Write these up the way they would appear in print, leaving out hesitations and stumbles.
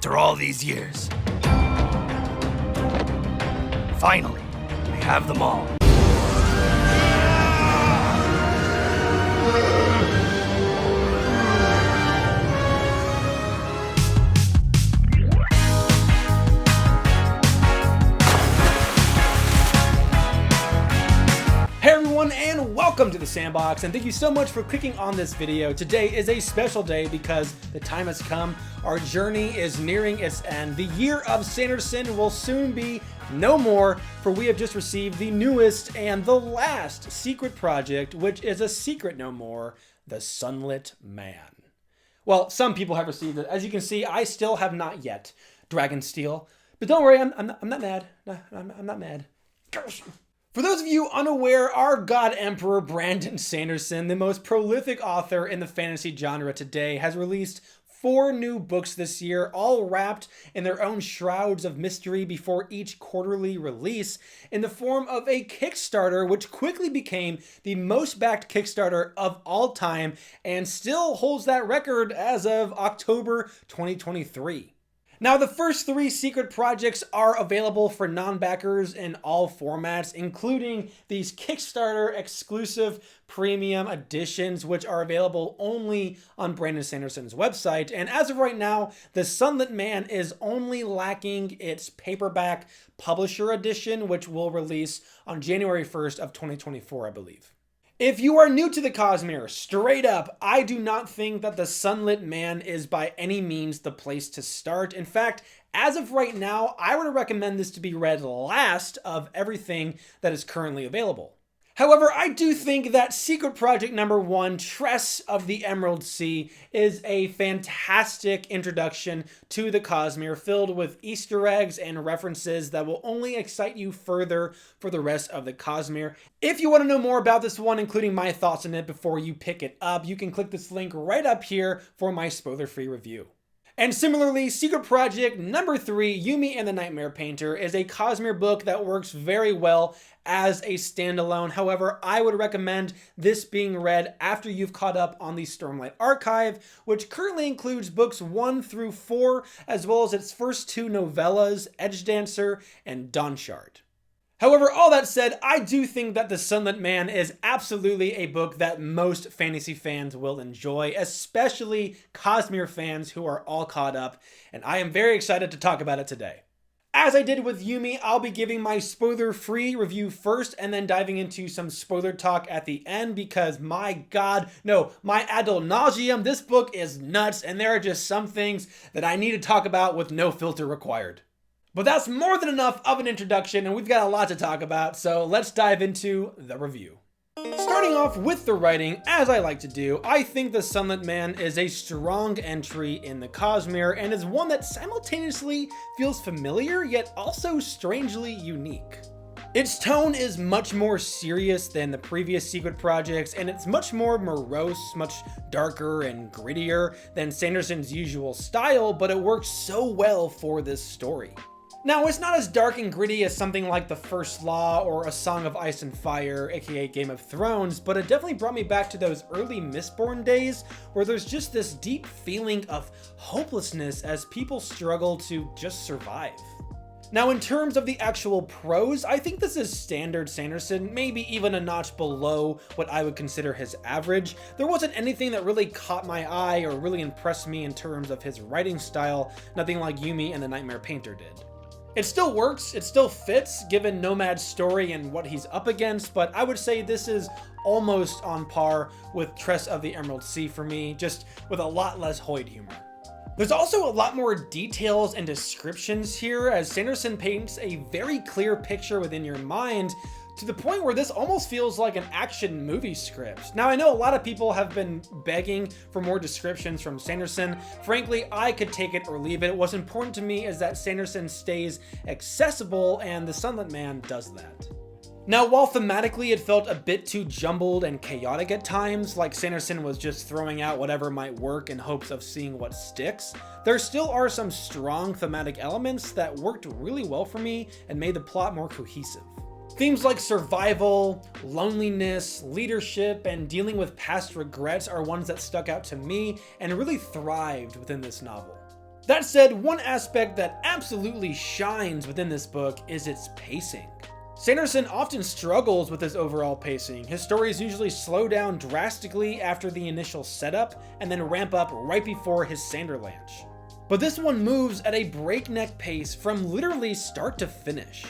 after all these years. Finally, we have them all. Hey everyone, and welcome to the Sandbox, and thank you so much for clicking on this video. Today is a special day because the time has come. Our journey is nearing its end. The Year of Sanderson will soon be no more, for we have just received the newest and the last secret project, which is a secret no more, the Sunlit Man. Well, some people have received it. As you can see, I still have not yet. Dragonsteel. But don't worry, I'm not mad. No, I'm not mad. For those of you unaware, our God Emperor Brandon Sanderson, the most prolific author in the fantasy genre today, has released 4 new books this year, all wrapped in their own shrouds of mystery before each quarterly release in the form of a Kickstarter, which quickly became the most backed Kickstarter of all time and still holds that record as of October 2023. Now, the first 3 secret projects are available for non-backers in all formats, including these Kickstarter exclusive premium editions, which are available only on Brandon Sanderson's website. And as of right now, the Sunlit Man is only lacking its paperback publisher edition, which will release on January 1st of 2024, I believe. If you are new to the Cosmere, straight up, I do not think that the Sunlit Man is by any means the place to start. In fact, as of right now, I would recommend this to be read last of everything that is currently available. However, I do think that Secret Project number 1, Tress of the Emerald Sea, is a fantastic introduction to the Cosmere, filled with Easter eggs and references that will only excite you further for the rest of the Cosmere. If you want to know more about this one, including my thoughts on it before you pick it up, you can click this link right up here for my spoiler-free review. And similarly, Secret Project number 3, Yumi and the Nightmare Painter, is a Cosmere book that works very well as a standalone. However, I would recommend this being read after you've caught up on the Stormlight Archive, which currently includes books 1 through 4, as well as its first 2 novellas, Edge Dancer and Dawnshard. However, all that said, I do think that The Sunlit Man is absolutely a book that most fantasy fans will enjoy, especially Cosmere fans who are all caught up, and I am very excited to talk about it today. As I did with Yumi, I'll be giving my spoiler-free review first and then diving into some spoiler talk at the end because my God, no, my ad nauseam, this book is nuts and there are just some things that I need to talk about with no filter required. But that's more than enough of an introduction, and we've got a lot to talk about, so let's dive into the review. Starting off with the writing, as I like to do, I think The Sunlit Man is a strong entry in the Cosmere and is one that simultaneously feels familiar, yet also strangely unique. Its tone is much more serious than the previous secret projects, and it's much more morose, much darker and grittier than Sanderson's usual style, but it works so well for this story. Now, it's not as dark and gritty as something like The First Law or A Song of Ice and Fire, aka Game of Thrones, but it definitely brought me back to those early Mistborn days where there's just this deep feeling of hopelessness as people struggle to just survive. Now, in terms of the actual prose, I think this is standard Sanderson, maybe even a notch below what I would consider his average. There wasn't anything that really caught my eye or really impressed me in terms of his writing style, nothing like Yumi and the Nightmare Painter did. It still works, it still fits given Nomad's story and what he's up against, but I would say this is almost on par with Tress of the Emerald Sea for me, just with a lot less Hoyd humor. There's also a lot more details and descriptions here as Sanderson paints a very clear picture within your mind to the point where this almost feels like an action movie script. Now, I know a lot of people have been begging for more descriptions from Sanderson. Frankly, I could take it or leave it. What's important to me is that Sanderson stays accessible, and The Sunlit Man does that. Now, while thematically it felt a bit too jumbled and chaotic at times, like Sanderson was just throwing out whatever might work in hopes of seeing what sticks, there still are some strong thematic elements that worked really well for me and made the plot more cohesive. Themes like survival, loneliness, leadership, and dealing with past regrets are ones that stuck out to me and really thrived within this novel. That said, one aspect that absolutely shines within this book is its pacing. Sanderson often struggles with his overall pacing. His stories usually slow down drastically after the initial setup and then ramp up right before his Sanderlanche. But this one moves at a breakneck pace from literally start to finish.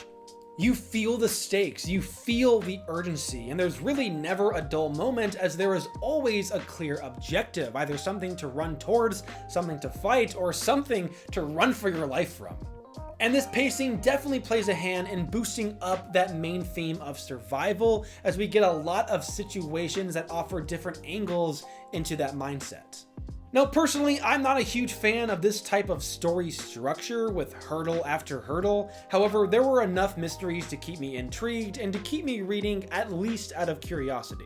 You feel the stakes, you feel the urgency, and there's really never a dull moment as there is always a clear objective, either something to run towards, something to fight, or something to run for your life from. And this pacing definitely plays a hand in boosting up that main theme of survival, as we get a lot of situations that offer different angles into that mindset. Now, personally, I'm not a huge fan of this type of story structure with hurdle after hurdle. However, there were enough mysteries to keep me intrigued and to keep me reading at least out of curiosity.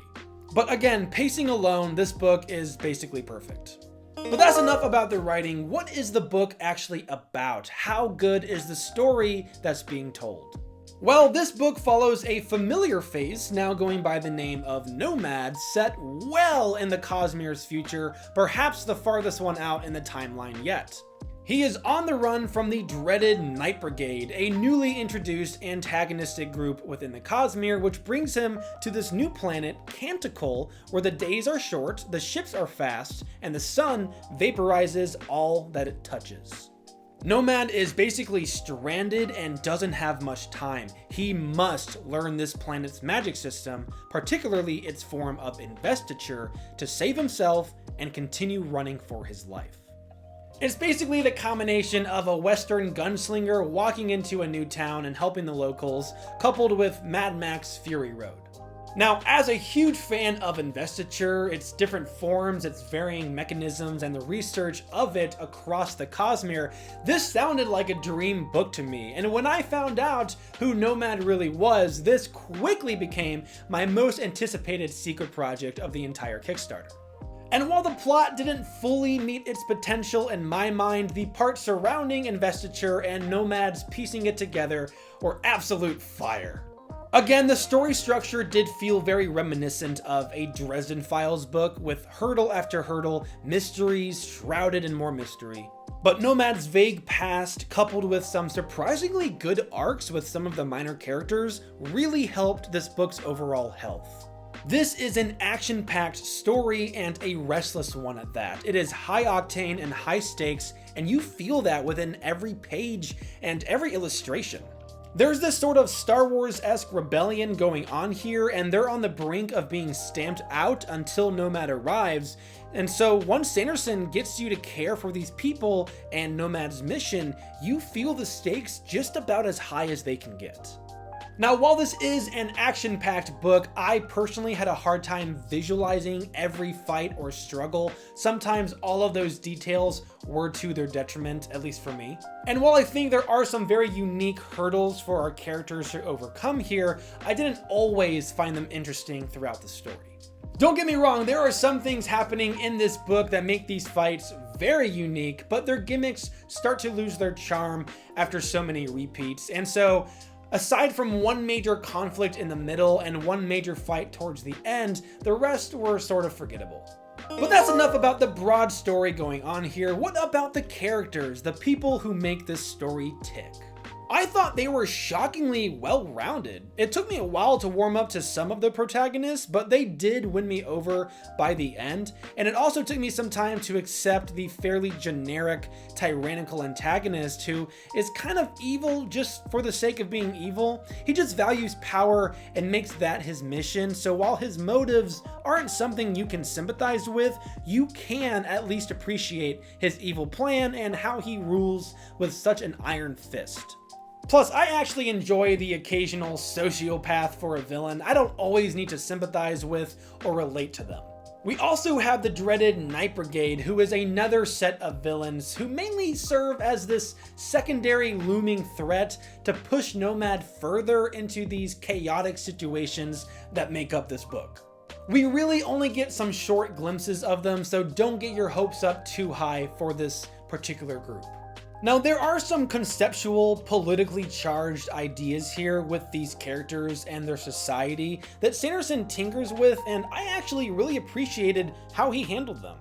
But again, pacing alone, this book is basically perfect. But that's enough about the writing. What is the book actually about? How good is the story that's being told? Well, this book follows a familiar face, now going by the name of Nomad, set well in the Cosmere's future, perhaps the farthest one out in the timeline yet. He is on the run from the dreaded Night Brigade, a newly introduced antagonistic group within the Cosmere, which brings him to this new planet, Canticle, where the days are short, the ships are fast, and the sun vaporizes all that it touches. Nomad is basically stranded and doesn't have much time. He must learn this planet's magic system, particularly its form of investiture, to save himself and continue running for his life. It's basically the combination of a Western gunslinger walking into a new town and helping the locals, coupled with Mad Max Fury Road. Now, as a huge fan of investiture, its different forms, its varying mechanisms, and the research of it across the Cosmere, this sounded like a dream book to me. And when I found out who Nomad really was, this quickly became my most anticipated secret project of the entire Kickstarter. And while the plot didn't fully meet its potential in my mind, the parts surrounding investiture and Nomad's piecing it together were absolute fire. Again, the story structure did feel very reminiscent of a Dresden Files book, with hurdle after hurdle, mysteries shrouded in more mystery. But Nomad's vague past, coupled with some surprisingly good arcs with some of the minor characters, really helped this book's overall health. This is an action-packed story, and a restless one at that. It is high octane and high stakes, and you feel that within every page and every illustration. There's this sort of Star Wars-esque rebellion going on here, and they're on the brink of being stamped out until Nomad arrives. And so once Sanderson gets you to care for these people and Nomad's mission, you feel the stakes just about as high as they can get. Now, while this is an action-packed book, I personally had a hard time visualizing every fight or struggle. Sometimes all of those details were to their detriment, at least for me. And while I think there are some very unique hurdles for our characters to overcome here, I didn't always find them interesting throughout the story. Don't get me wrong, there are some things happening in this book that make these fights very unique, but their gimmicks start to lose their charm after so many repeats. And so, aside from one major conflict in the middle and one major fight towards the end, the rest were sort of forgettable. But that's enough about the broad story going on here. What about the characters, the people who make this story tick? I thought they were shockingly well-rounded. It took me a while to warm up to some of the protagonists, but they did win me over by the end, and it also took me some time to accept the fairly generic, tyrannical antagonist who is kind of evil just for the sake of being evil. He just values power and makes that his mission, so while his motives aren't something you can sympathize with, you can at least appreciate his evil plan and how he rules with such an iron fist. Plus, I actually enjoy the occasional sociopath for a villain. I don't always need to sympathize with or relate to them. We also have the dreaded Night Brigade, who is another set of villains who mainly serve as this secondary looming threat to push Nomad further into these chaotic situations that make up this book. We really only get some short glimpses of them, so don't get your hopes up too high for this particular group. Now, there are some conceptual, politically charged ideas here with these characters and their society that Sanderson tinkers with, and I actually really appreciated how he handled them.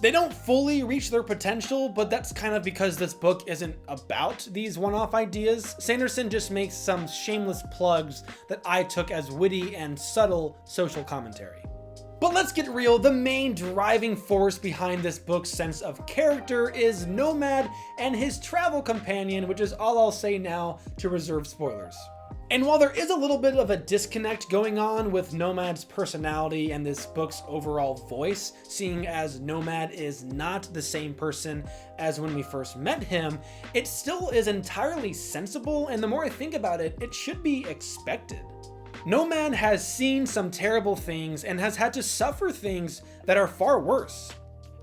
They don't fully reach their potential, but that's kind of because this book isn't about these one-off ideas. Sanderson just makes some shameless plugs that I took as witty and subtle social commentary. But let's get real, the main driving force behind this book's sense of character is Nomad and his travel companion, which is all I'll say now to reserve spoilers. And while there is a little bit of a disconnect going on with Nomad's personality and this book's overall voice, seeing as Nomad is not the same person as when we first met him, it still is entirely sensible, and the more I think about it, it should be expected. Nomad has seen some terrible things and has had to suffer things that are far worse.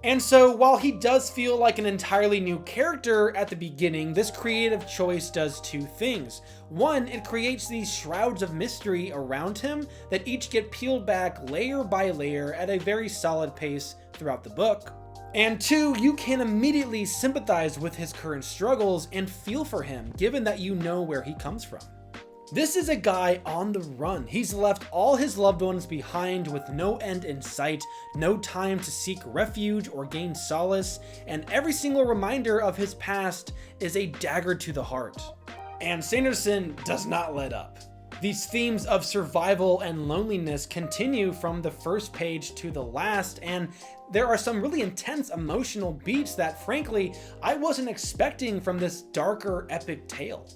And so while he does feel like an entirely new character at the beginning, this creative choice does two things. One, it creates these shrouds of mystery around him that each get peeled back layer by layer at a very solid pace throughout the book. And two, you can immediately sympathize with his current struggles and feel for him, given that you know where he comes from. This is a guy on the run. He's left all his loved ones behind with no end in sight, no time to seek refuge or gain solace, and every single reminder of his past is a dagger to the heart. And Sanderson does not let up. These themes of survival and loneliness continue from the first page to the last, and there are some really intense emotional beats that, frankly, I wasn't expecting from this darker, epic tale.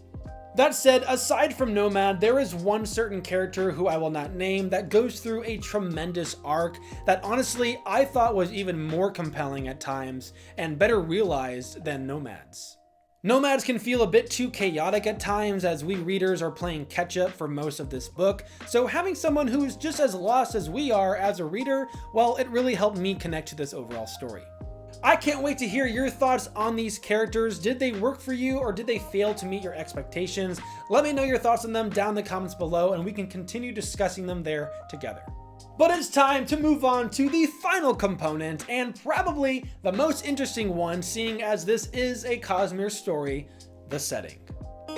That said, aside from Nomad, there is one certain character who I will not name that goes through a tremendous arc that honestly I thought was even more compelling at times and better realized than Nomad's. Nomads can feel a bit too chaotic at times as we readers are playing catch up for most of this book, so having someone who is just as lost as we are as a reader, well, it really helped me connect to this overall story. I can't wait to hear your thoughts on these characters. Did they work for you or did they fail to meet your expectations? Let me know your thoughts on them down in the comments below and we can continue discussing them there together. But it's time to move on to the final component and probably the most interesting one, seeing as this is a Cosmere story, the setting.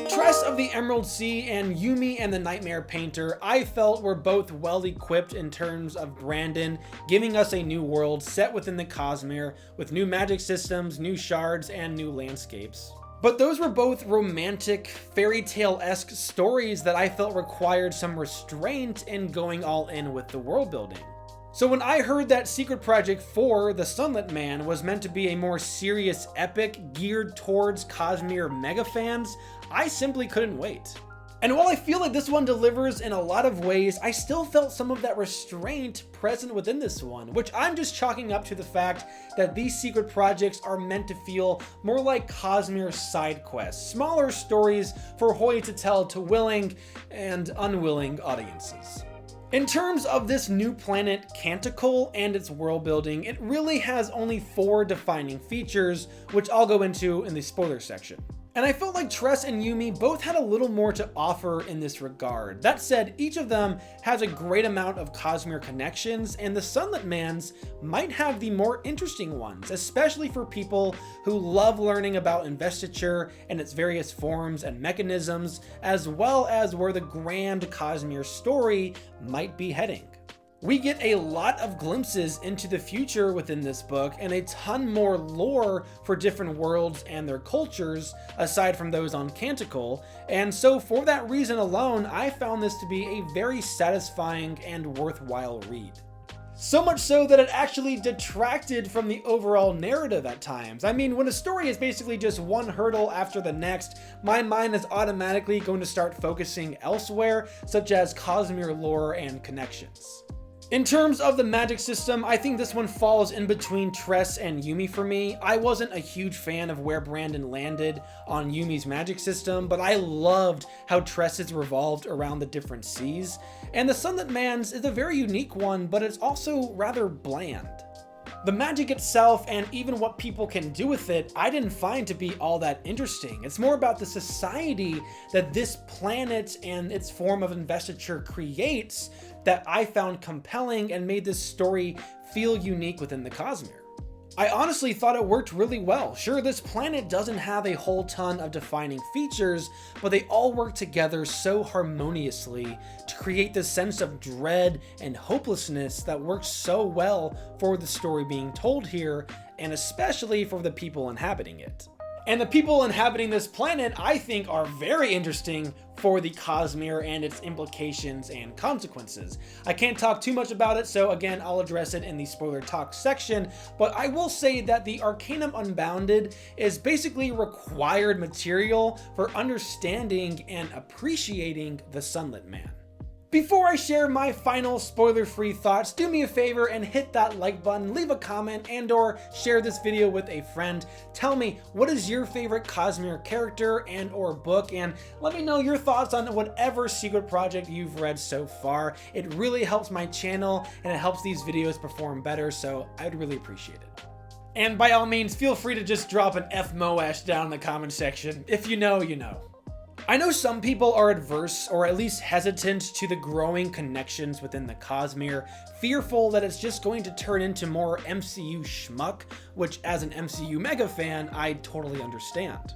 Tress of the Emerald Sea and Yumi and the Nightmare Painter, I felt were both well equipped in terms of Brandon, giving us a new world set within the Cosmere with new magic systems, new shards, and new landscapes. But those were both romantic, fairy tale-esque stories that I felt required some restraint in going all in with the world building. So when I heard that Secret Project 4, The Sunlit Man, was meant to be a more serious epic geared towards Cosmere mega fans, I simply couldn't wait. And while I feel like this one delivers in a lot of ways, I still felt some of that restraint present within this one, which I'm just chalking up to the fact that these secret projects are meant to feel more like Cosmere side quests, smaller stories for Hoy to tell to willing and unwilling audiences. In terms of this new planet Canticle and its world building, it really has only 4 defining features, which I'll go into in the spoiler section. And I felt like Tress and Yumi both had a little more to offer in this regard. That said, each of them has a great amount of Cosmere connections, and the Sunlit Mans might have the more interesting ones, especially for people who love learning about investiture and its various forms and mechanisms, as well as where the grand Cosmere story might be heading. We get a lot of glimpses into the future within this book and a ton more lore for different worlds and their cultures aside from those on Canticle, and so for that reason alone, I found this to be a very satisfying and worthwhile read. So much so that it actually detracted from the overall narrative at times. I mean, when a story is basically just one hurdle after the next, my mind is automatically going to start focusing elsewhere, such as Cosmere lore and connections. In terms of the magic system, I think this one falls in between Tress and Yumi for me. I wasn't a huge fan of where Brandon landed on Yumi's magic system, but I loved how Tress's revolved around the different seas. And the Sunlit Man's is a very unique one, but it's also rather bland. The magic itself and even what people can do with it, I didn't find to be all that interesting. It's more about the society that this planet and its form of investiture creates that I found compelling and made this story feel unique within the Cosmere. I honestly thought it worked really well. Sure, this planet doesn't have a whole ton of defining features, but they all work together so harmoniously to create this sense of dread and hopelessness that works so well for the story being told here, and especially for the people inhabiting it. And the people inhabiting this planet, I think, are very interesting for the Cosmere and its implications and consequences. I can't talk too much about it, so again, I'll address it in the spoiler talk section, but I will say that the Arcanum Unbounded is basically required material for understanding and appreciating the Sunlit Man. Before I share my final spoiler-free thoughts, do me a favor and hit that like button, leave a comment, and or share this video with a friend. Tell me, what is your favorite Cosmere character and or book, and let me know your thoughts on whatever secret project you've read so far. It really helps my channel and it helps these videos perform better, so I'd really appreciate it. And by all means, feel free to just drop an F-Moash down in the comment section. If you know, you know. I know some people are adverse, or at least hesitant, to the growing connections within the Cosmere, fearful that it's just going to turn into more MCU schmuck, which as an MCU mega fan, I totally understand.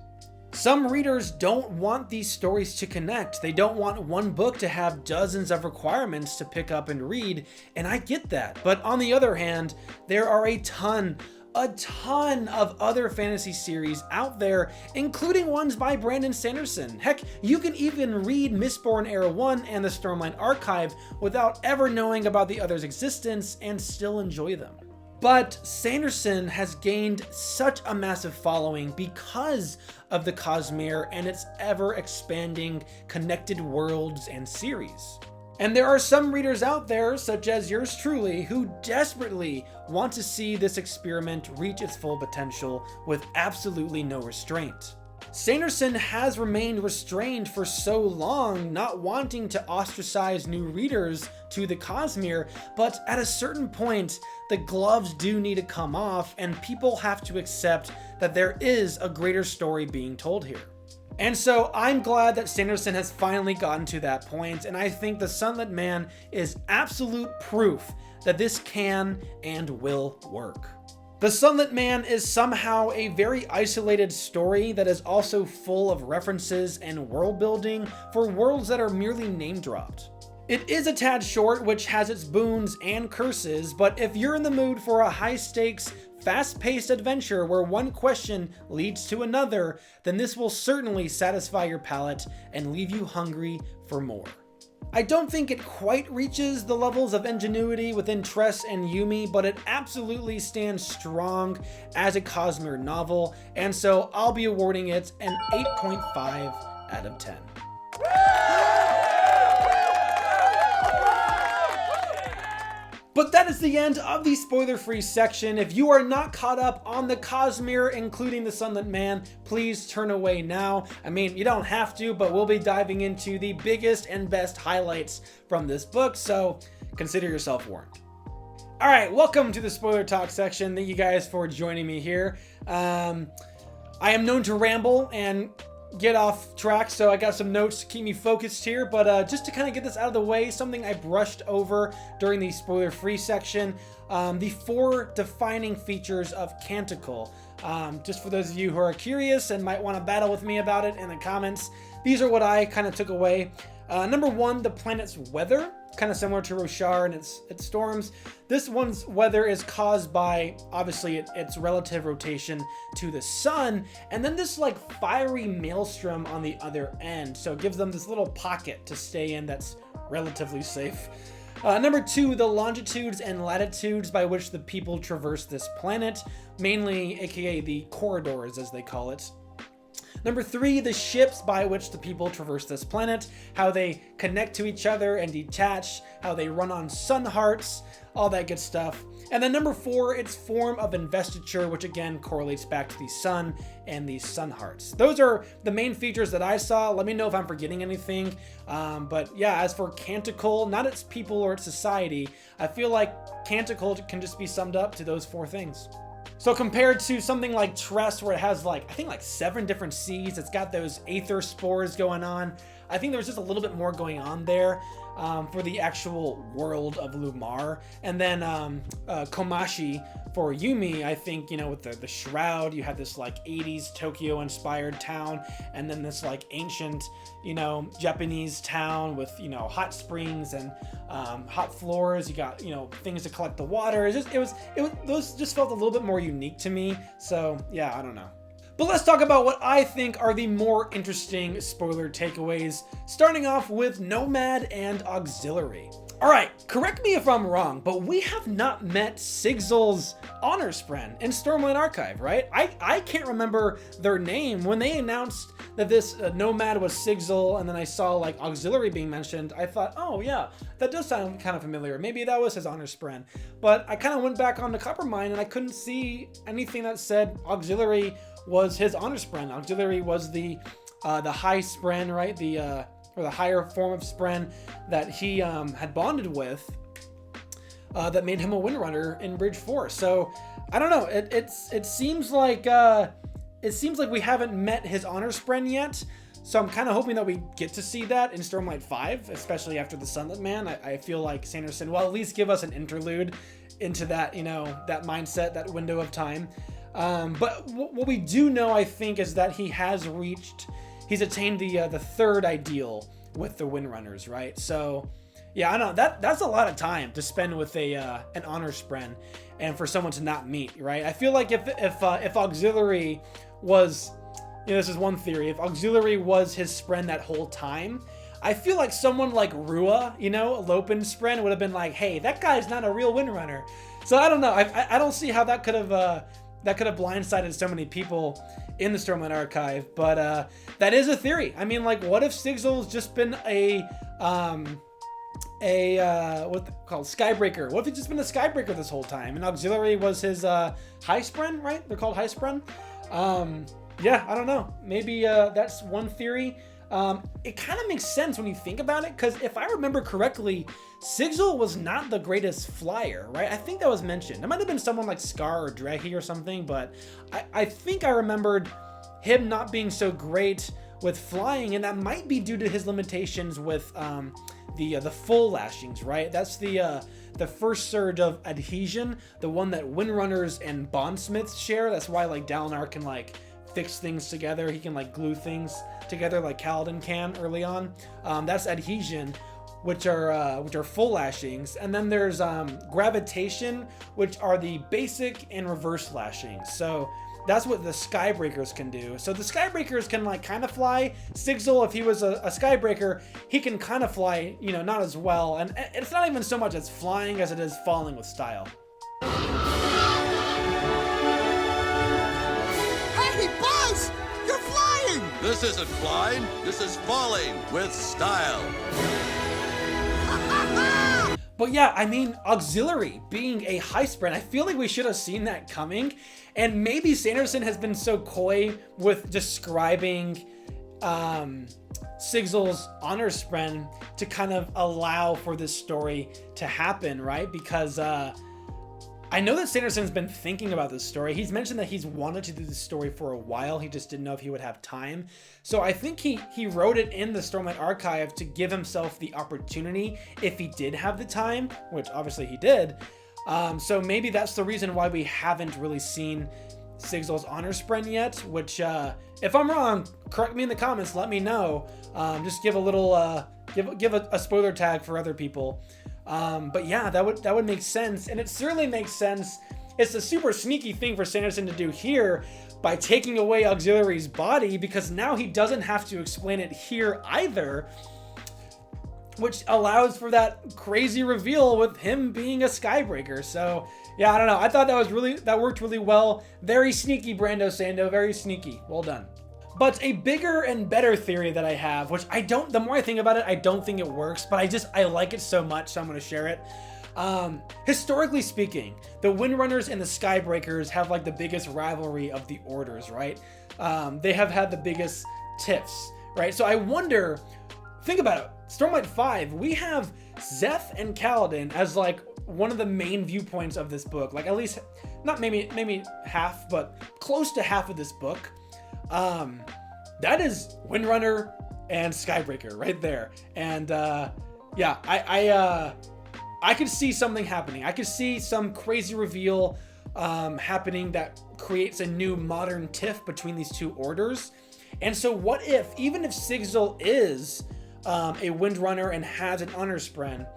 Some readers don't want these stories to connect. They don't want one book to have dozens of requirements to pick up and read, and I get that. But on the other hand, there are a ton of other fantasy series out there, including ones by Brandon Sanderson. Heck, you can even read Mistborn Era 1 and the Stormlight Archive without ever knowing about the others' existence and still enjoy them. But Sanderson has gained such a massive following because of the Cosmere and its ever-expanding connected worlds and series. And there are some readers out there, such as yours truly, who desperately want to see this experiment reach its full potential with absolutely no restraint. Sanderson has remained restrained for so long, not wanting to ostracize new readers to the Cosmere, but at a certain point, the gloves do need to come off and people have to accept that there is a greater story being told here. And so I'm glad that Sanderson has finally gotten to that point, and I think the Sunlit Man is absolute proof that this can and will work. The Sunlit Man is somehow a very isolated story that is also full of references and world building for worlds that are merely name dropped. It is a tad short, which has its boons and curses, but if you're in the mood for a high-stakes, fast-paced adventure where one question leads to another, then this will certainly satisfy your palate and leave you hungry for more. I don't think it quite reaches the levels of ingenuity within Tress and Yumi, but it absolutely stands strong as a Cosmere novel, and so I'll be awarding it an 8.5 out of 10. But that is the end of the spoiler-free section. If you are not caught up on the Cosmere, including the Sunlit Man, please turn away now. I mean, you don't have to, but we'll be diving into the biggest and best highlights from this book, so consider yourself warned. All right, welcome to the spoiler talk section. Thank you guys for joining me here. I am known to ramble and get off track, so I got some notes to keep me focused here, but just to kind of get this out of the way, something I brushed over during the spoiler-free section, the 4 defining features of Canticle. Just for those of you who are curious and might want to battle with me about it in the comments, these are what I kind of took away. Number 1, the planet's weather, kind of similar to Roshar and its storms. This one's weather is caused by, obviously, its relative rotation to the sun, and then this like fiery maelstrom on the other end. So it gives them this little pocket to stay in that's relatively safe. Number 2, the longitudes and latitudes by which the people traverse this planet, mainly aka the corridors as they call it. Number 3, the ships by which the people traverse this planet, how they connect to each other and detach, how they run on sun hearts, all that good stuff. And then number 4, its form of investiture, which again correlates back to the sun and the sun hearts. Those are the main features that I saw. Let me know if I'm forgetting anything. But yeah, as for Canticle, not its people or its society, I feel like Canticle can just be summed up to those 4 things. So compared to something like Tress, where it has I think 7 different seas, it's got those aether spores going on. I think there's just a little bit more going on there. for the actual world of Lumar. And then Komashi for Yumi, I think, you know, with the shroud, you have this like 80s Tokyo inspired town, and then this like ancient, you know, Japanese town with, you know, hot springs and hot floors. You got, you know, things to collect the water. It was those just felt a little bit more unique to me. So yeah, I don't know. But let's talk about what I think are the more interesting spoiler takeaways, starting off with Nomad and Auxiliary. Alright, correct me if I'm wrong, but we have not met Sigzil's honor spren in Stormlight Archive, right? I can't remember their name. When they announced that this Nomad was Sigzil, and then I saw like Auxiliary being mentioned, I thought, oh yeah, that does sound kind of familiar. Maybe that was his honor spren. But I kind of went back on the Coppermine and I couldn't see anything that said Auxiliary was his honor spren. Auxiliary was the high spren, right? Or the higher form of spren that he had bonded with that made him a Windrunner in Bridge 4. So I don't know. It seems like we haven't met his honor spren yet. So I'm kind of hoping that we get to see that in Stormlight 5, especially after the Sunlit Man. I feel like Sanderson will at least give us an interlude into that, you know, that mindset, that window of time. But what we do know, I think, is that he's attained the third ideal with the Windrunners, right? So yeah, I know that's a lot of time to spend with an honor spren, and for someone to not meet, right? I feel like if Auxiliary was, you know, this is one theory, if Auxiliary was his spren that whole time, I feel like someone like Rua, you know, Lopin's spren, would have been like, hey, that guy's not a real Windrunner. So I don't know. I don't see how that could have blindsided so many people in the Stormlight Archive, but that is a theory. I mean, like, what if Sigzil's just been what's called Skybreaker? What if he's just been a Skybreaker this whole time, and Auxiliary was his high spren, right? They're called high spren. Yeah, I don't know. Maybe that's one theory. It kind of makes sense when you think about it, because if I remember correctly, Sigzil was not the greatest flyer, right? I think that was mentioned. It might have been someone like Scar or Drehi or something, but I think I remembered him not being so great with flying, and that might be due to his limitations with the full lashings, right? That's the first surge of adhesion, the one that Windrunners and Bondsmiths share. That's why like Dalinar can like fix things together. He can like glue things together like Kaladin can early on. That's adhesion, which are full lashings, and then there's gravitation, which are the basic and reverse lashings. So that's what the Skybreakers can do. So the Skybreakers can like kind of fly. Sigzil, if he was a Skybreaker, he can kind of fly, you know, not as well. And it's not even so much as flying as it is falling with style. Hey, Buzz! You're flying! This isn't flying, this is falling with style. But yeah, I mean, Auxiliary being a high spren, I feel like we should have seen that coming. And maybe Sanderson has been so coy with describing Sigzil's honor spren to kind of allow for this story to happen, right? Because I know that Sanderson's been thinking about this story. He's mentioned that he's wanted to do this story for a while. He just didn't know if he would have time. So I think he wrote it in the Stormlight Archive to give himself the opportunity if he did have the time, which obviously he did. So maybe that's the reason why we haven't really seen Sigzil's honor spren yet, which if I'm wrong, correct me in the comments, let me know. Just give a little give a spoiler tag for other people. But yeah, that would make sense, and it certainly makes sense. It's a super sneaky thing for Sanderson to do here by taking away Auxiliary's body, because now he doesn't have to explain it here either, which allows for that crazy reveal with him being a Skybreaker. So yeah, I don't know. I thought that worked really well. Very sneaky, Brando Sando. Very sneaky. Well done. But a bigger and better theory that I have, which the more I think about it, I don't think it works, but I like it so much, so I'm going to share it. Historically speaking, the Windrunners and the Skybreakers have like the biggest rivalry of the orders, right? They have had the biggest tiffs, right? So I wonder, think about it. Stormlight 5, we have Szeth and Kaladin as like one of the main viewpoints of this book. Like at least, not maybe half, but close to half of this book. That is Windrunner and Skybreaker right there. And Yeah, I could see something happening. I could see some crazy reveal happening that creates a new modern tiff between these two orders. And so what if, even if Sigzil is a Windrunner and has an honor spren,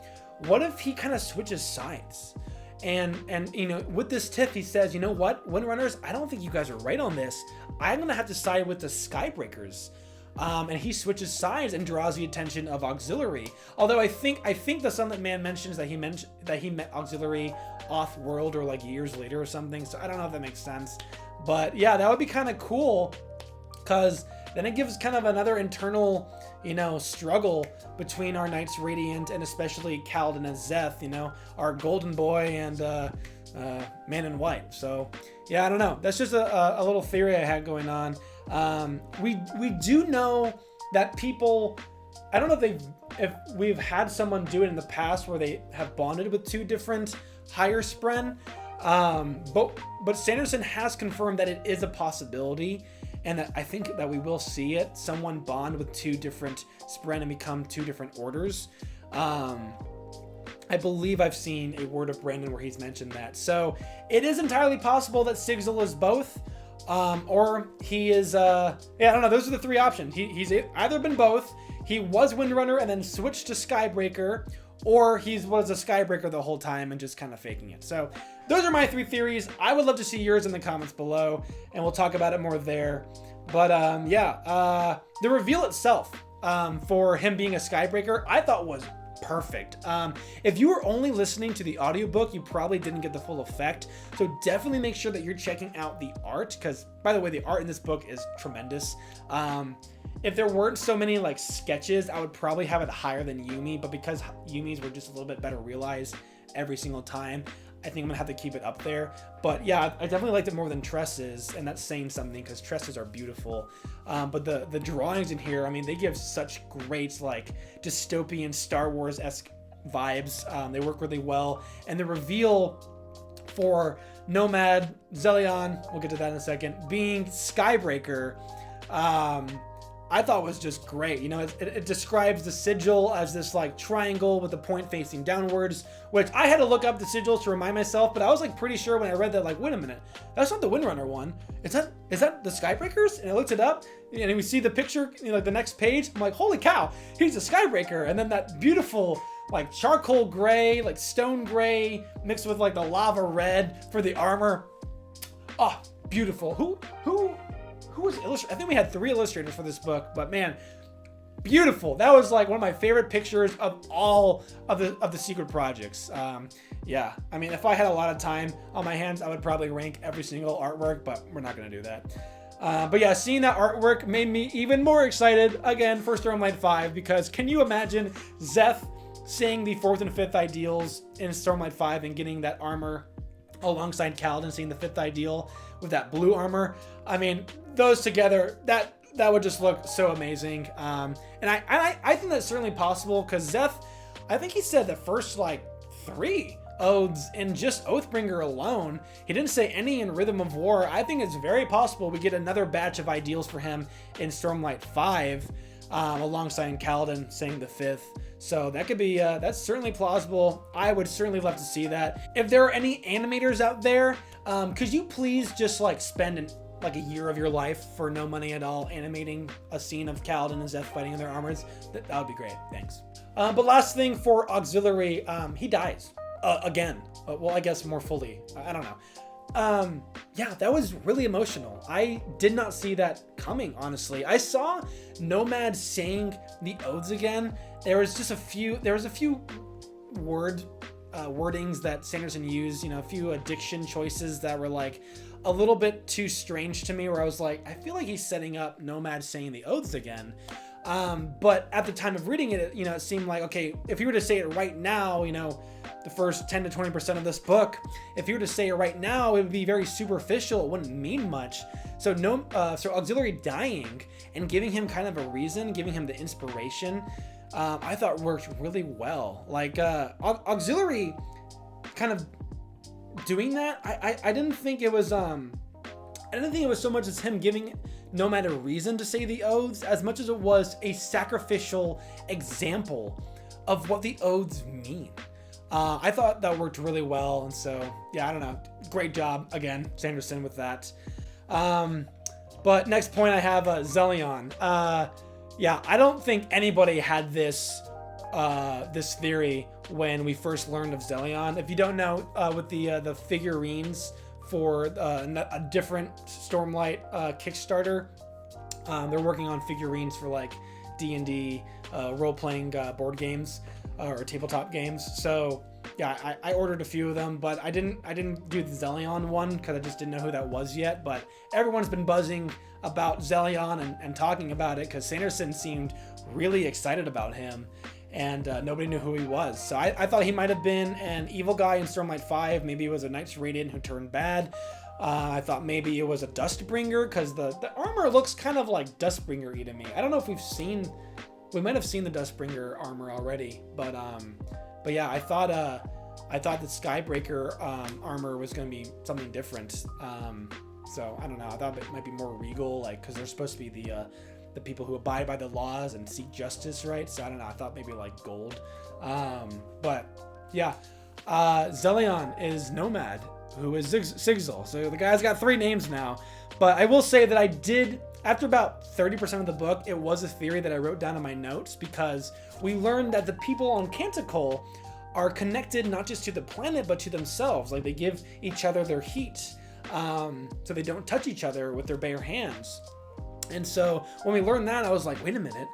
what if he kind of switches sides? And you know, with this tiff, he says, you know what, Windrunners, I don't think you guys are right on this. I'm gonna have to side with the Skybreakers. And he switches sides and draws the attention of Auxiliary. Although I think the Sunlit Man mentions that he met Auxiliary off-world or like years later or something. So I don't know if that makes sense. But yeah, that would be kind of cool, because then it gives kind of another internal, you know, struggle between our Knights Radiant and especially Kaladin and Szeth, you know, our Golden Boy and Man in White. So yeah, I don't know. That's just a little theory I had going on. We do know that people, I don't know if we've had someone do it in the past where they have bonded with two different higher spren, but Sanderson has confirmed that it is a possibility, and that I think that we will see it. Someone bond with two different spren and become two different orders. I believe I've seen a Word of Brandon where he's mentioned that. So it is entirely possible that Sigzil is both. Or he is, yeah, I don't know. Those are the three options. He's either been both. He was Windrunner and then switched to Skybreaker, or he was a Skybreaker the whole time and just kind of faking it. So those are my three theories. I would love to see yours in the comments below, and we'll talk about it more there. But yeah, the reveal itself for him being a Skybreaker, I thought was perfect. If you were only listening to the audiobook, you probably didn't get the full effect. So definitely make sure that you're checking out the art, because by the way, the art in this book is tremendous. If there weren't so many like sketches, I would probably have it higher than Yumi, but because Yumi's were just a little bit better realized every single time, I think I'm gonna have to keep it up there. But yeah, I definitely liked it more than Tress's, and that's saying something because Tress's are beautiful. But the drawings in here, I mean, they give such great like dystopian Star Wars-esque vibes. They work really well, and the reveal for Nomad Zelion, we'll get to that in a second, being Skybreaker, I thought was just great. You know, it describes the sigil as this like triangle with the point facing downwards, which I had to look up the sigils to remind myself, but I was like pretty sure when I read that, like, wait a minute, that's not the Windrunner one. Is that the Skybreakers? And I looked it up, and we see the picture, you know, like the next page. I'm like, holy cow, he's a Skybreaker. And then that beautiful like charcoal gray, like stone gray mixed with like the lava red for the armor. Oh, beautiful. Who was illustrating? I think we had 3 illustrators for this book, but man, beautiful. That was like one of my favorite pictures of all of the secret projects. Yeah, I mean, if I had a lot of time on my hands, I would probably rank every single artwork, but we're not gonna do that. But yeah, seeing that artwork made me even more excited again for Stormlight 5, because can you imagine Szeth seeing the 4th and 5th ideals in Stormlight 5 and getting that armor alongside Kaladin, seeing the 5th ideal with that blue armor? I mean, those together, that would just look so amazing. And I think that's certainly possible, because Szeth, I think he said the first like 3 oaths in just Oathbringer alone. He didn't say any in Rhythm of War. I think it's very possible we get another batch of ideals for him in Stormlight 5, alongside Kaladin saying the 5th. So that could be, that's certainly plausible. I would certainly love to see that. If there are any animators out there, could you please just like spend like a year of your life for no money at all animating a scene of Kaladin and Szeth fighting in their armors? That would be great. Thanks. But last thing for Auxiliary, he dies again. Well, I guess more fully. I don't know. Yeah, that was really emotional. I did not see that coming, honestly. I saw Nomad saying the oaths again. There was a few wordings that Sanderson used, you know, a few addiction choices that were like a little bit too strange to me, where I was like, I feel like he's setting up Nomad saying the oaths again. But at the time of reading it, you know, it seemed like, okay, if you were to say it right now, you know, the first 10 to 20% of this book, if you were to say it right now, it would be very superficial. It wouldn't mean much. So so Auxiliary dying and giving him kind of a reason, giving him the inspiration, I thought worked really well. Like Auxiliary kind of doing that, I didn't think it was so much as him giving Nomad a reason to say the oaths, as much as it was a sacrificial example of what the oaths mean. I thought that worked really well, and so yeah, I don't know, great job again, Sanderson, with that. But next point I have Zelion. Yeah, I don't think anybody had this theory when we first learned of Zelion. If you don't know, with the figurines for a different Stormlight Kickstarter, they're working on figurines for like D&D role-playing board games or tabletop games. So yeah, I ordered a few of them, but I didn't do the Zelion one because I just didn't know who that was yet. But everyone's been buzzing about Zelion and talking about it because Sanderson seemed really excited about him, and nobody knew who he was. So I thought he might have been an evil guy in Stormlight 5. Maybe it was a Knights Radiant who turned bad. I thought maybe it was a Dustbringer because the armor looks kind of like Dustbringer-y to me. I don't know if we might have seen the Dustbringer armor already, but yeah, I thought the Skybreaker armor was going to be something different. So I don't know. I thought it might be more regal, like because they're supposed to be the people who abide by the laws and seek justice, right? So I don't know. I thought maybe like gold. But yeah, Zelion is Nomad, who is Sigil. So the guy's got 3 names now. But I will say that I did, after about 30% of the book, it was a theory that I wrote down in my notes, because we learned that the people on Canticle are connected not just to the planet, but to themselves. Like they give each other their heat, so they don't touch each other with their bare hands. And so when we learned that, I was like, wait a minute,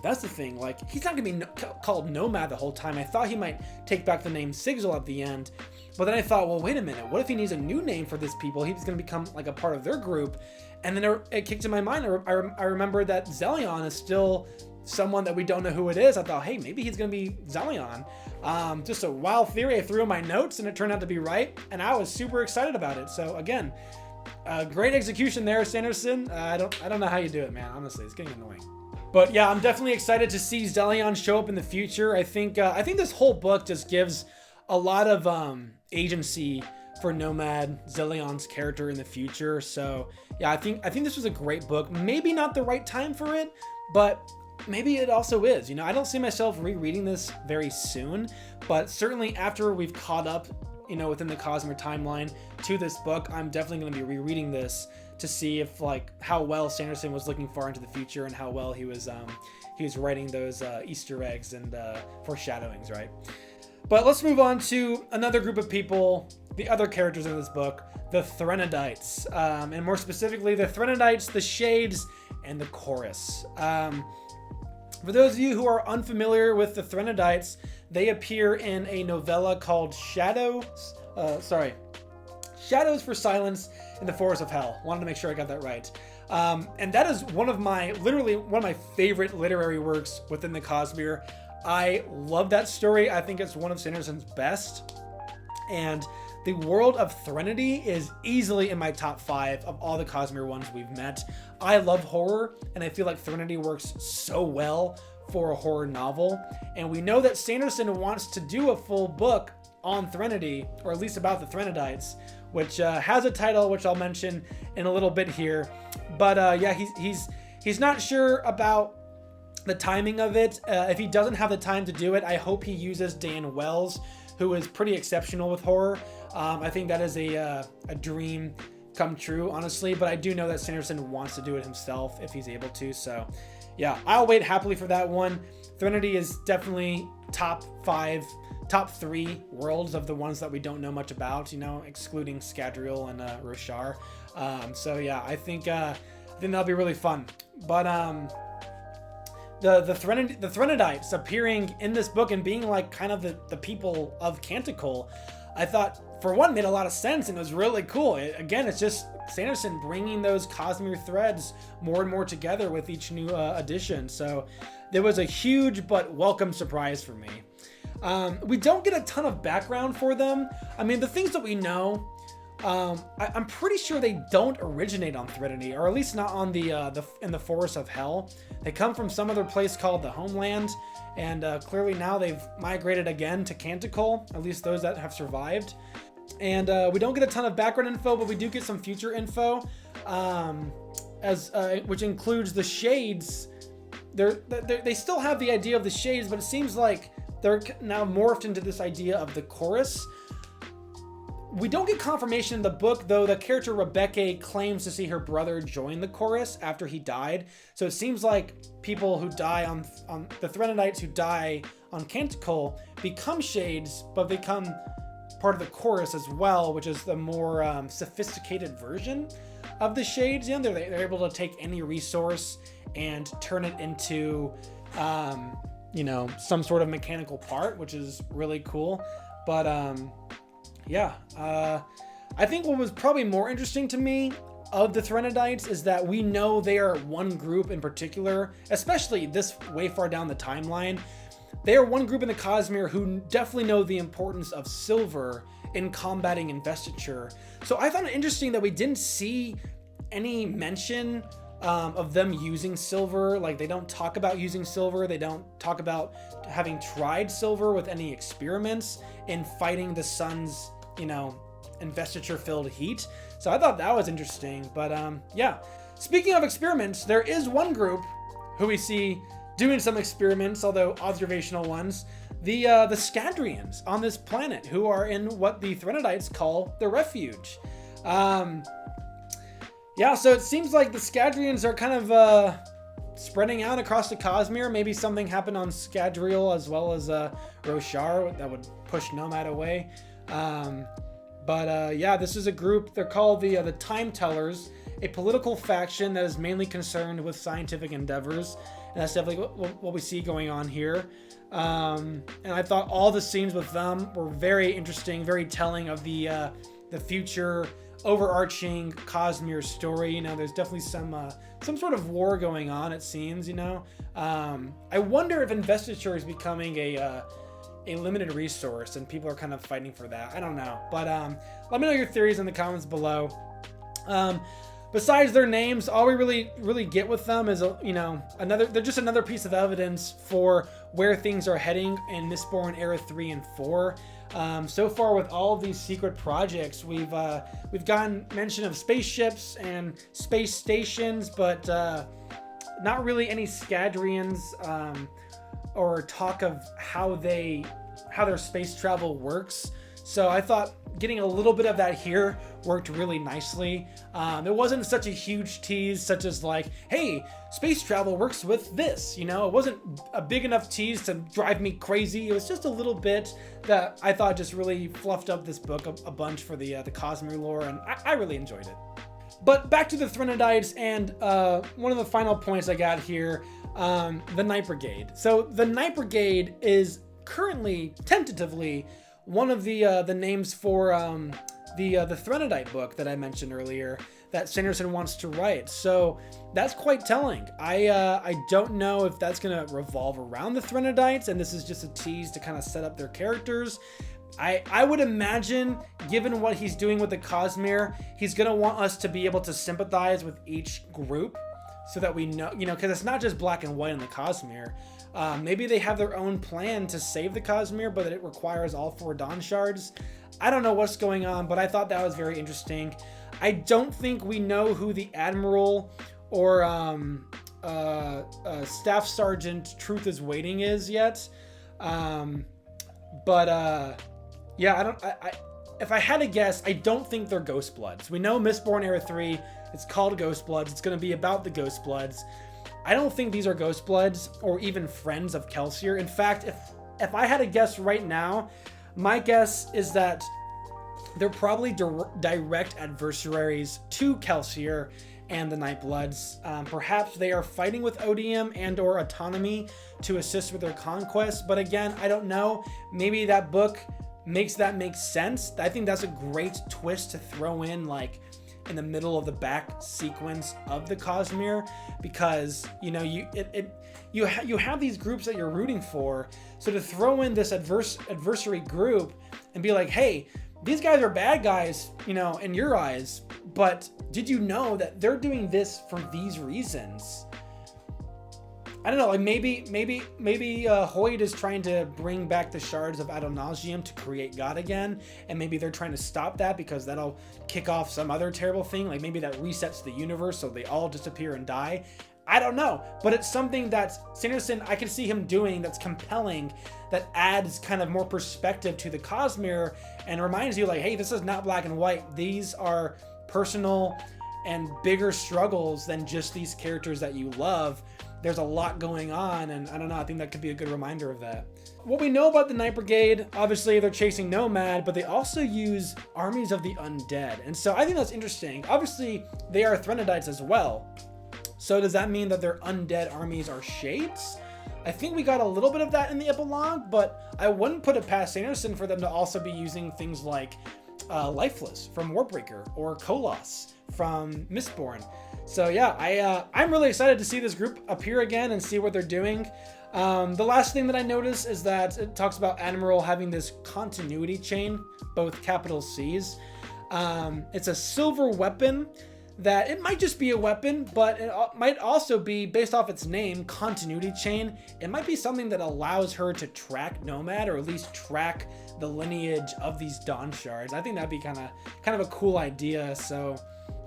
that's the thing. Like, he's not gonna be called Nomad the whole time. I thought he might take back the name Sigil at the end, but then I thought, well, wait a minute, what if he needs a new name for this people? He's gonna become like a part of their group. And then it kicked in my mind. I remember that Zelion is still someone that we don't know who it is. I thought, hey, maybe he's gonna be Zelion. Just a wild theory I threw in my notes, and it turned out to be right, and I was super excited about it. So again, great execution there, Sanderson. I don't know how you do it, man. Honestly, it's getting annoying. But yeah, I'm definitely excited to see Zelion show up in the future. I think this whole book just gives a lot of agency for Nomad, Zelion's character in the future. So yeah, I think this was a great book. Maybe not the right time for it, but maybe it also is. You know, I don't see myself rereading this very soon, but certainly after we've caught up, you know, within the Cosmere timeline to this book, I'm definitely going to be rereading this to see if, like, how well Sanderson was looking far into the future and how well he was writing those Easter eggs and foreshadowings, right? But let's move on to another group of people, the other characters in this book, the Threnodites, and more specifically, the Threnodites, the Shades, and the Chorus. For those of you who are unfamiliar with the Threnodites, they appear in a novella called Shadows for Silence in the Forest of Hell. Wanted to make sure I got that right. And that is literally one of my favorite literary works within the Cosmere. I love that story. I think it's one of Sanderson's best. And the world of Threnody is easily in my top 5 of all the Cosmere ones we've met. I love horror, and I feel like Threnody works so well for a horror novel. And we know that Sanderson wants to do a full book on Threnody, or at least about the Threnodites, which has a title which I'll mention in a little bit here. But yeah, he's not sure about the timing of it. If he doesn't have the time to do it, I hope he uses Dan Wells, who is pretty exceptional with horror. I think that is a dream come true, honestly, but I do know that Sanderson wants to do it himself if he's able to. So yeah, I'll wait happily for that one. Threnody is definitely top 3 worlds of the ones that we don't know much about, you know, excluding Scadrial and Roshar. So yeah, I think that'll be really fun. But the Threnodites appearing in this book and being like kind of the people of Canticle, I thought for one made a lot of sense and it was really cool. Again, it's just Sanderson bringing those Cosmere threads more and more together with each new edition. So there was a huge but welcome surprise for me. We don't get a ton of background for them. I mean, the things that we know, I'm pretty sure they don't originate on Threnody, or at least not on in the Forest of Hell. They come from some other place called the Homeland, and clearly now they've migrated again to Canticle, at least those that have survived. And we don't get a ton of background info, but we do get some future info, which includes the Shades. They still have the idea of the Shades, but it seems like they're now morphed into this idea of the chorus. We don't get confirmation in the book, though. The character Rebecca claims to see her brother join the chorus after he died. So it seems like people who die on the Threnodites who die on Canticle become shades, but become part of the chorus as well, which is the more sophisticated version of the shades. You know, they're able to take any resource and turn it into, you know, some sort of mechanical part, which is really cool. But yeah, I think what was probably more interesting to me of the Threnodites is that we know they are one group in particular, especially this way far down the timeline. They are one group in the Cosmere who definitely know the importance of silver in combating investiture. So I found it interesting that we didn't see any mention of them using silver. Like, they don't talk about using silver. They don't talk about having tried silver with any experiments in fighting the sun's, you know, investiture-filled heat. So I thought that was interesting. But yeah, speaking of experiments, there is one group who we see doing some experiments, although observational ones. The Scadrians on this planet, who are in what the Threnodites call the refuge. Yeah, so it seems like the Scadrians are kind of spreading out across the Cosmere. Maybe something happened on Scadrial as well as Roshar that would push Nomad away. But yeah, this is a group. They're called the Time Tellers, a political faction that is mainly concerned with scientific endeavors. And that's definitely what we see going on here. And I thought all the scenes with them were very interesting, very telling of the future overarching Cosmere story. You know, there's definitely some sort of war going on, it seems, you know. I wonder if investiture is becoming a limited resource and people are kind of fighting for that. I don't know. But let me know your theories in the comments below. Besides their names, all we really get with them is, you know, they're just another piece of evidence for where things are heading in Mistborn Era 3 and 4. So far with all of these secret projects, we've gotten mention of spaceships and space stations, but not really any Scadrians or talk of how their space travel works. So I thought getting a little bit of that here worked really nicely. It wasn't such a huge tease, such as like, hey, space travel works with this, you know? It wasn't a big enough tease to drive me crazy. It was just a little bit that I thought just really fluffed up this book a bunch for the Cosmere lore, and I really enjoyed it. But back to the Threnodites, and one of the final points I got here, the Night Brigade. So the Night Brigade is currently, tentatively, one of the names for the Threnodite book that I mentioned earlier that Sanderson wants to write. So that's quite telling. I don't know if that's going to revolve around the Threnodites, and this is just a tease to kind of set up their characters. I would imagine, given what he's doing with the Cosmere, he's going to want us to be able to sympathize with each group so that we know, you know, because it's not just black and white in the Cosmere. Maybe they have their own plan to save the Cosmere, but it requires all 4 Dawn Shards. I don't know what's going on, but I thought that was very interesting. I don't think we know who the Admiral or Staff Sergeant Truth is Waiting is yet. But yeah, if I had to guess, I don't think they're Ghost Bloods. We know Mistborn Era 3, it's called Ghost Bloods. It's going to be about the Ghost Bloods. I don't think these are Ghost Bloods or even friends of Kelsier. In fact, if I had to guess right now, my guess is that they're probably direct adversaries to Kelsier and the Nightbloods. Perhaps they are fighting with Odium and or Autonomy to assist with their conquest. But again, I don't know. Maybe that book makes that make sense. I think that's a great twist to throw in, like, in the middle of the back sequence of the Cosmere, because, you know, you have these groups that you're rooting for. So to throw in this adversary group and be like, hey, these guys are bad guys, you know, in your eyes, but did you know that they're doing this for these reasons? I don't know, like maybe Hoyd is trying to bring back the shards of Adonasium to create God again, and maybe they're trying to stop that because that'll kick off some other terrible thing, like maybe that resets the universe so they all disappear and die. I don't know, but it's something that Sanderson, I can see him doing that's compelling, that adds kind of more perspective to the Cosmere and reminds you like, hey, this is not black and white. These are personal and bigger struggles than just these characters that you love. There's a lot going on, and I don't know, I think that could be a good reminder of that. What we know about the Night Brigade, obviously they're chasing Nomad, but they also use armies of the undead. And so I think that's interesting. Obviously, they are Threnodites as well. So does that mean that their undead armies are Shades? I think we got a little bit of that in the epilogue, but I wouldn't put it past Sanderson for them to also be using things like Lifeless from Warbreaker or Kolos from Mistborn. So yeah, I'm really excited to see this group appear again and see what they're doing. The last thing that I noticed is that it talks about Admiral having this continuity chain, both capital C's. It's a silver weapon that it might just be a weapon, but it might also be, based off its name, continuity chain. It might be something that allows her to track Nomad, or at least track the lineage of these Dawn Shards. I think that'd be kind of a cool idea. So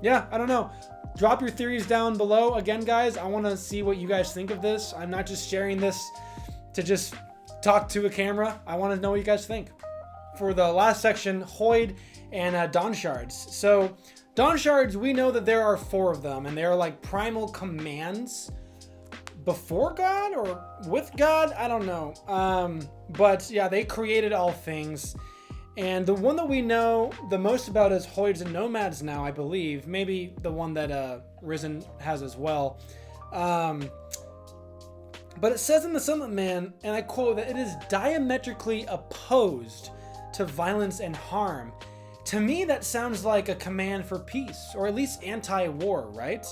yeah, I don't know. Drop your theories down below. Again, guys, I want to see what you guys think of this. I'm not just sharing this to just talk to a camera. I want to know what you guys think. For the last section, Hoid and Dawn Shards. So Dawn Shards, we know that there are 4 of them, and they are like primal commands before God or with God. I don't know. But yeah, they created all things. And the one that we know the most about is Hoids and Nomads now, I believe. Maybe the one that Risen has as well. But it says in the Sunlit Man, and I quote, that it is diametrically opposed to violence and harm. To me, that sounds like a command for peace, or at least anti-war, right?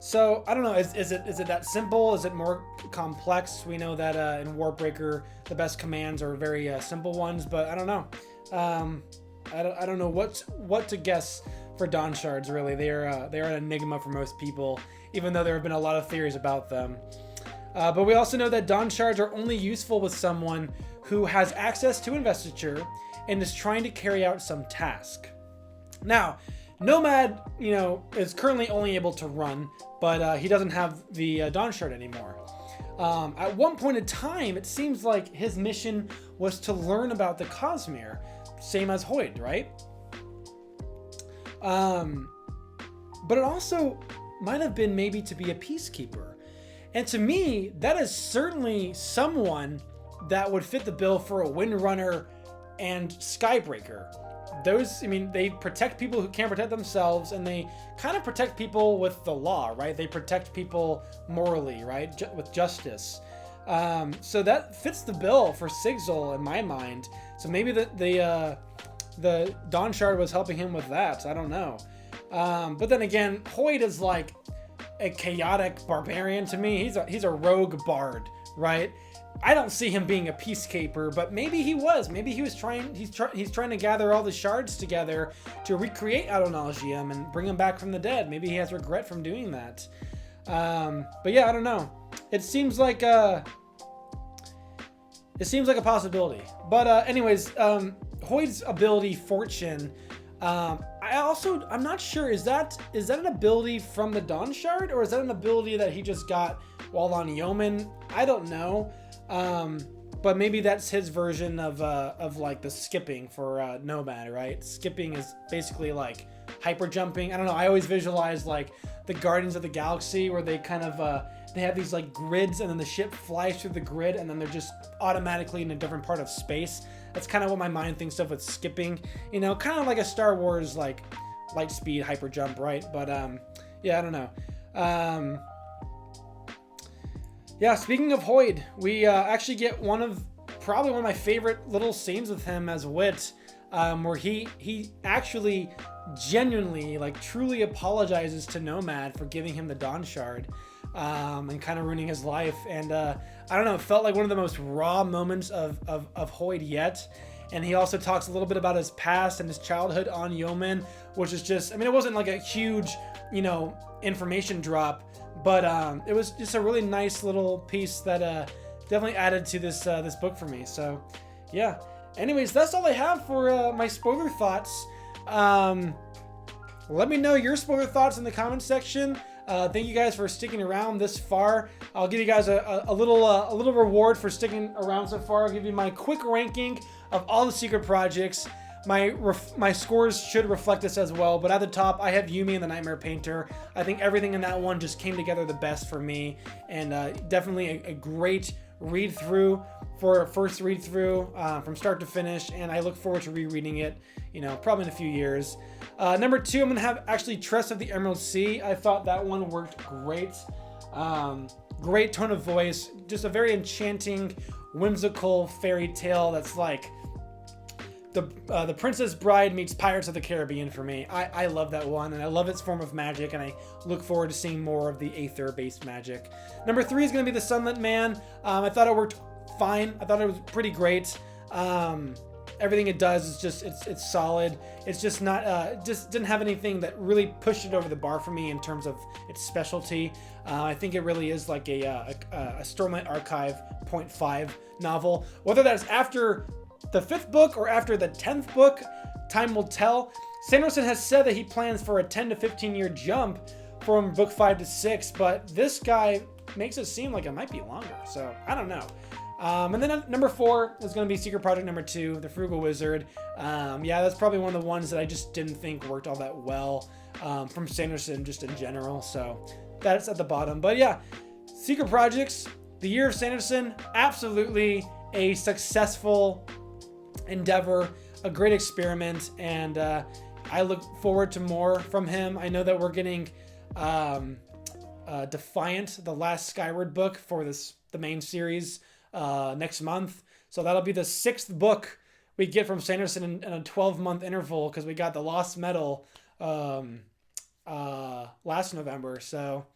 So I don't know. Is it that simple? Is it more complex? We know that in Warbreaker, the best commands are very simple ones, but I don't know. I don't know what to guess for Dawn Shards. Really, they are an enigma for most people, even though there have been a lot of theories about them. But we also know that Dawn Shards are only useful with someone who has access to investiture and is trying to carry out some task. Now, Nomad, is currently only able to run, but he doesn't have the Dawn Shard anymore. At one point in time, it seems like his mission was to learn about the Cosmere, same as Hoid, right? But it also might have been maybe to be a peacekeeper. And to me, that is certainly someone that would fit the bill for a Windrunner and Skybreaker. Those, they protect people who can't protect themselves, and they kind of protect people with the law, right? They protect people morally, right? With justice. So that fits the bill for Sigzil in my mind. So maybe the Dawn Shard was helping him with that. I don't know. But then again, Hoid is like a chaotic barbarian to me. He's a rogue bard, right? I don't see him being a peacekeeper, but maybe he was. Maybe he was trying. He's trying to gather all the shards together to recreate Adonalgium and bring him back from the dead. Maybe he has regret from doing that. But yeah, I don't know. It seems like a possibility. But anyways, Hoid's ability, Fortune. I'm not sure. Is that an ability from the Dawn Shard, or is that an ability that he just got while on Yeoman? I don't know. But maybe that's his version of like the skipping for Nomad, right? Skipping is basically like hyper jumping. I don't know. I always visualize like the Guardians of the Galaxy, where they kind of they have these like grids, and then the ship flies through the grid, and then they're just automatically in a different part of space. That's kind of what my mind thinks of with skipping. Kind of like a Star Wars like light speed hyper jump, right? But yeah, I don't know. Yeah, speaking of Hoid, we actually get probably one of my favorite little scenes with him as Wit, where he actually genuinely, like, truly apologizes to Nomad for giving him the Dawn Shard, and kind of ruining his life. And I don't know, it felt like one of the most raw moments of Hoid yet. And he also talks a little bit about his past and his childhood on Yeoman, which is just, it wasn't like a huge, information drop, but it was just a really nice little piece that definitely added to this book for me. So yeah, anyways, that's all I have for my spoiler thoughts. Let me know your spoiler thoughts in the comment section. Thank you guys for sticking around this far. I'll give you guys a little reward for sticking around so far. I'll give you my quick ranking of all the secret projects. My scores should reflect this as well, but at the top I have Yumi and the Nightmare Painter. I think everything in that one just came together the best for me, and definitely a great read through for a first read through from start to finish, and I look forward to rereading it, probably in a few years. Number 2, I'm gonna have actually Tress of the Emerald Sea. I thought that one worked great. Great tone of voice, just a very enchanting, whimsical fairy tale that's like the Princess Bride meets Pirates of the Caribbean for me. I love that one, and I love its form of magic, and I look forward to seeing more of the Aether-based magic. Number 3 is going to be the Sunlit Man. I thought it worked fine. I thought it was pretty great. Everything it does is just it's solid. It's just not just didn't have anything that really pushed it over the bar for me in terms of its specialty. I think it really is like a Stormlight Archive 0.5 novel. Whether that's after the 5th book or after the 10th book, time will tell. Sanderson has said that he plans for a 10 to 15 year jump from book 5 to 6, but this guy makes it seem like it might be longer, so I don't know. And then number 4 is going to be Secret Project number 2, The Frugal Wizard. Yeah, that's probably one of the ones that I just didn't think worked all that well from Sanderson just in general, so that's at the bottom. But yeah, Secret Projects, the Year of Sanderson, absolutely a successful endeavor, a great experiment, and I look forward to more from him. I know that we're getting Defiant, the last Skyward book for the main series next month, so that'll be the 6th book we get from Sanderson in a 12-month interval, because we got the Lost Metal last November. So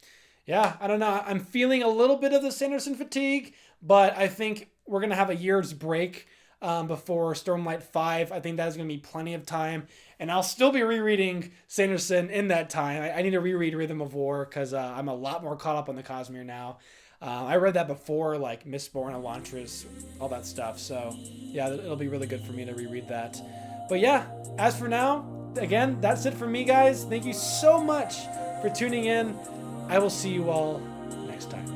yeah, I don't know, I'm feeling a little bit of the Sanderson fatigue, but I think we're gonna have a year's break before Stormlight 5. I think that's going to be plenty of time, and I'll still be rereading Sanderson in that time. I need to reread Rhythm of War, because I'm a lot more caught up on the Cosmere now. I read that before, like Mistborn, Elantris, all that stuff, so yeah, it'll be really good for me to reread that. But yeah, as for now, again, that's it for me, guys. Thank you so much for tuning in. I will see you all next time.